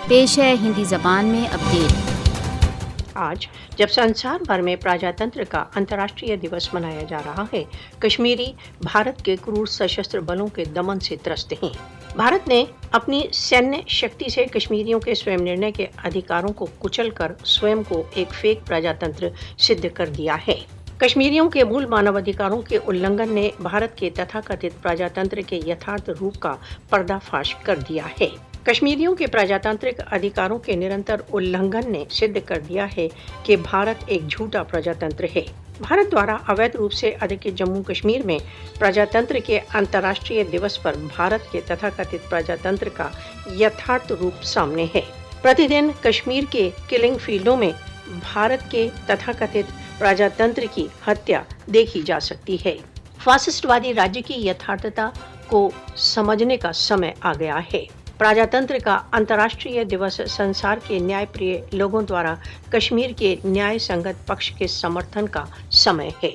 پیش ہے ہندی زبان میں اپڈیٹ۔ آج جب संसार भर में प्रजातंत्र का अंतर्राष्ट्रीय दिवस मनाया जा रहा है, कश्मीरी भारत के क्रूर सशस्त्र बलों के दमन से त्रस्त हैं। भारत ने अपनी सैन्य शक्ति से कश्मीरियों के स्वयं निर्णय के अधिकारों को कुचलकर स्वयं को एक फेक प्रजातंत्र सिद्ध कर दिया है। कश्मीरियों के मूल मानवाधिकारों के उल्लंघन ने भारत के तथाकथित प्रजातंत्र के यथार्थ रूप का पर्दाफाश कर दिया है। कश्मीरियों के प्रजातांत्रिक अधिकारों के निरंतर उल्लंघन ने सिद्ध कर दिया है कि भारत एक झूठा प्रजातंत्र है। भारत द्वारा अवैध रूप से अधिकृत जम्मू कश्मीर में प्रजातंत्र के अंतर्राष्ट्रीय दिवस पर भारत के तथाकथित प्रजातंत्र का यथार्थ रूप सामने है। प्रतिदिन कश्मीर के किलिंग फील्डों में भारत के तथाकथित प्रजातंत्र की हत्या देखी जा सकती है। फासिस्टवादी राज्य की यथार्थता को समझने का समय आ गया है। प्रजातंत्र का अंतर्राष्ट्रीय दिवस संसार के न्यायप्रिय लोगों द्वारा कश्मीर के न्याय संगत पक्ष के समर्थन का समय है।